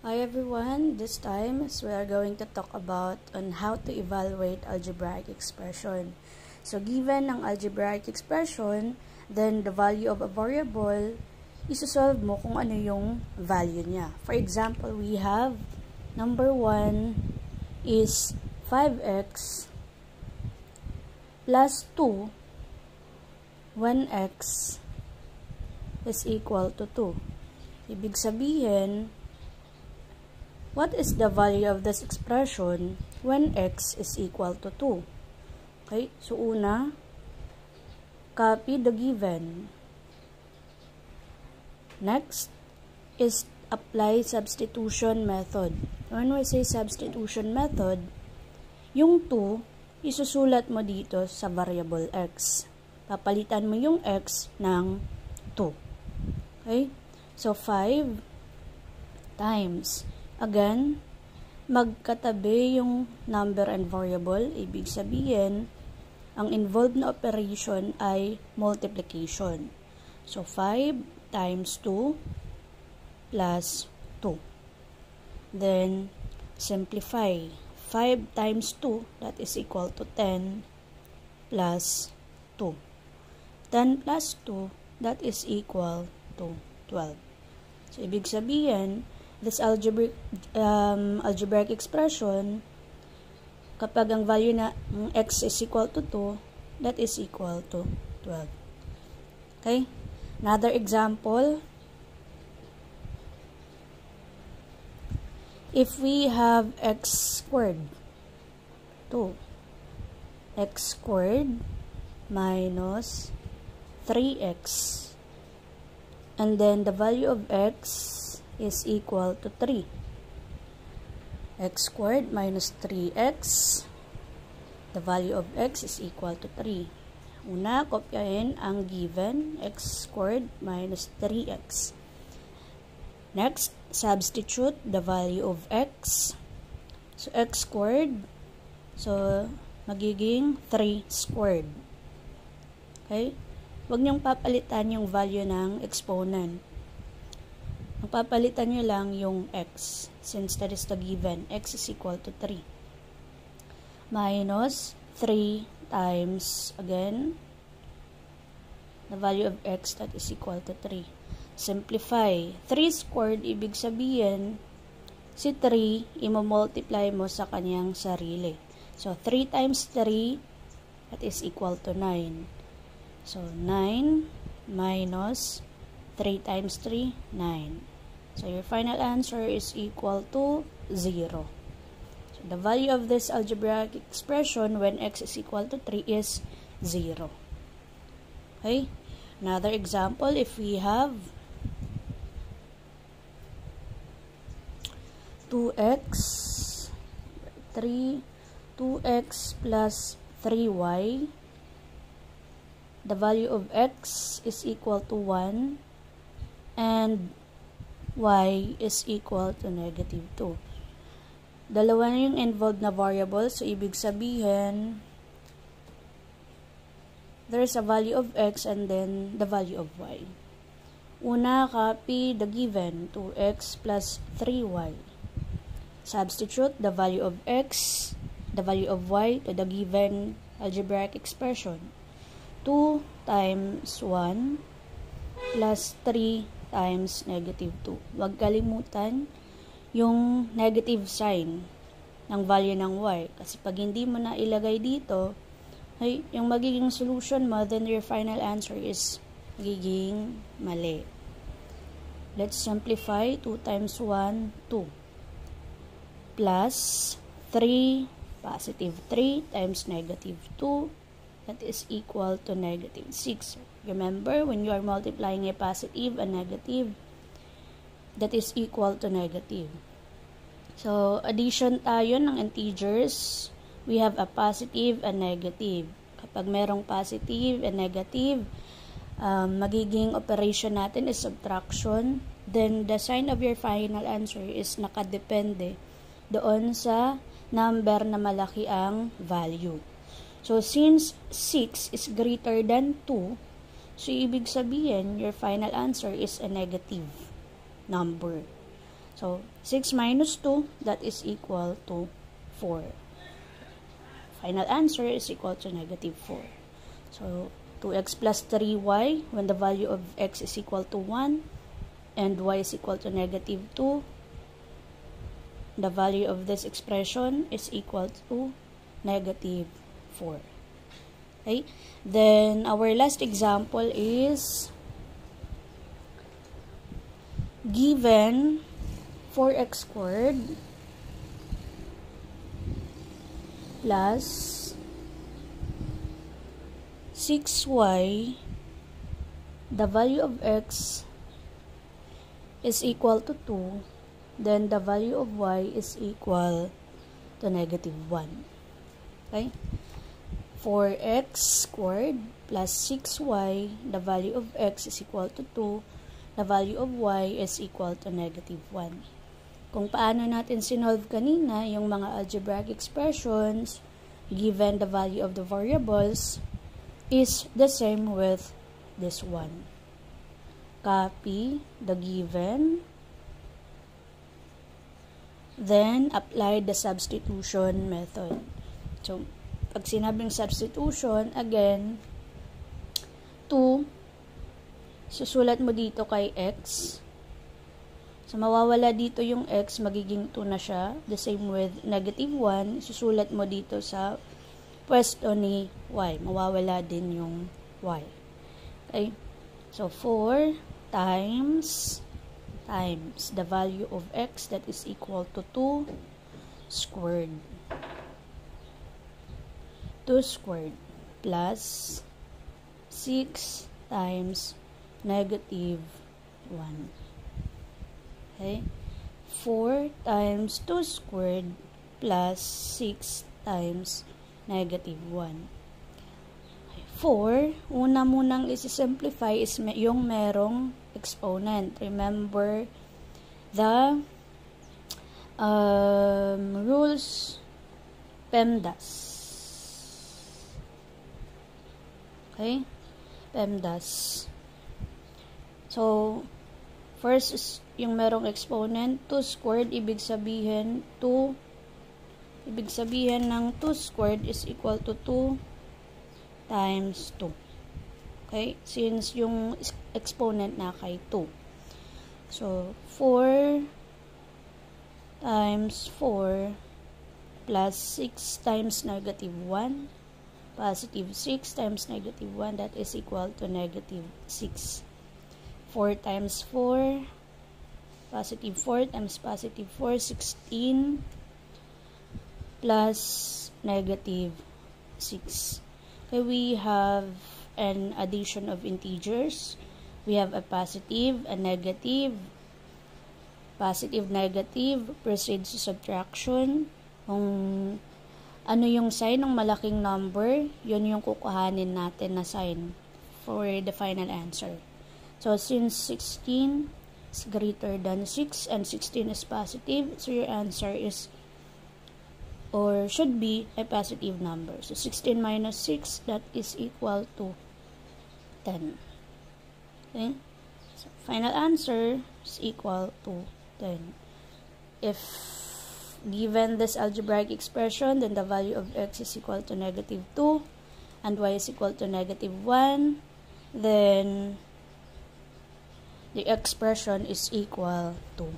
Hi everyone, this time we are going to talk about on how to evaluate algebraic expression. So given ang algebraic expression, then the value of a variable, isosolve mo kung ano yung value niya. For example, we have number 1 is 5x plus 2 when x is equal to 2. Ibig sabihin, what is the value of this expression when x is equal to 2? Okay, so una, copy the given. Next is apply substitution method. When we say substitution method, yung 2, isusulat mo dito sa variable x. Papalitan mo yung x ng 2. Okay, so 5 times. Again, magkatabi yung number and variable. Ibig sabihin, ang involved na operation ay multiplication. So, 5 times 2 plus 2. Then, simplify. 5 times 2, that is equal to 10 plus 2. 10 plus 2, that is equal to 12. So, ibig sabihin, this algebraic expression, kapag ang value na x is equal to 2, that is equal to 12. Okay? Another example, if we have x squared, 2, x squared minus 3x, and then the value of x is equal to 3. X squared minus 3x. The value of x is equal to 3. Una, kopyahin ang given, x squared minus 3x. Next, substitute the value of x. So, x squared. So, magiging 3 squared. Okay? Huwag niyong papalitan yung value ng exponent. Ang papalitan nyo lang yung x, since that is the given. X is equal to 3. Minus 3 times, again, the value of x, that is equal to 3. Simplify. 3 squared, ibig sabihin, si 3, imamultiply mo sa kanyang sarili. So, 3 times 3, that is equal to 9. So, 9 minus 3 times 3, 9. So, your final answer is equal to 0. So, the value of this algebraic expression when x is equal to 3 is 0. Okay? Another example, if we have 2x plus 3y, the value of x is equal to 1 and y is equal to negative 2. Dalawa na yung involved na variable, so ibig sabihin there's a value of x and then the value of y. Una, copy the given, 2x plus 3y. Substitute the value of x, the value of y to the given algebraic expression. 2 times 1 plus 3 times negative 2. Huwag kalimutan yung negative sign ng value ng y. Kasi pag hindi mo na ilagay dito, ay, yung magiging solution mo, then your final answer is magiging mali. Let's simplify. 2 times 1, 2. Plus 3, positive 3 times negative 2. That is equal to negative 6. Remember, when you are multiplying a positive and negative, that is equal to negative. So, addition tayo ng integers. We have a positive and negative. Kapag merong positive and negative, magiging operation natin is subtraction. Then, the sign of your final answer is nakadepende doon sa number na malaki ang value. So, since 6 is greater than 2, so ibig sabihin, your final answer is a negative number. So, 6 minus 2, that is equal to 4. Final answer is equal to negative 4. So, 2x plus 3y, when the value of x is equal to 1, and y is equal to negative 2, the value of this expression is equal to negative 4. Okay? Then, our last example is given 4x squared plus 6y, the value of x is equal to 2, then the value of y is equal to negative 1. Okay? 4x squared plus 6y, the value of x is equal to 2, the value of y is equal to negative 1. Kung paano natin sinolve kanina yung mga algebraic expressions given the value of the variables is the same with this one. Copy the given, then apply the substitution method. So, pag sinabing substitution, again, 2, susulat mo dito kay x. So, mawawala dito yung x, magiging 2 na siya. The same with negative 1, susulat mo dito sa pwesto ni y. Mawawala din yung y. Okay? So, 4 times the value of x, that is equal to 2 squared. 2 squared plus 6 times negative 1. Okay? 4 times 2 squared plus 6 times negative 1. 4, una munang isi-simplify is yung merong exponent. Remember the rules PEMDAS. Okay? PEMDAS. So, first is yung merong exponent, 2 squared, ibig sabihin ng 2 squared is equal to 2 times 2. Okay? Since yung exponent na kay 2. So, 4 times 4 plus 6 times negative 1, positive 6 times negative 1, that is equal to negative 6. 4 times 4, positive 4 times positive 4, 16 plus negative 6. Okay, we have an addition of integers. We have a positive, a negative, positive, negative, proceeds to subtraction. Kung ano yung sign ng malaking number, yun yung kukuhanin natin na sign for the final answer. So, since 16 is greater than 6 and 16 is positive, so your answer is or should be a positive number. So, 16 minus 6, that is equal to 10. Okay? So, final answer is equal to 10. If given this algebraic expression, then the value of x is equal to negative 2 and y is equal to negative 1, then the expression is equal to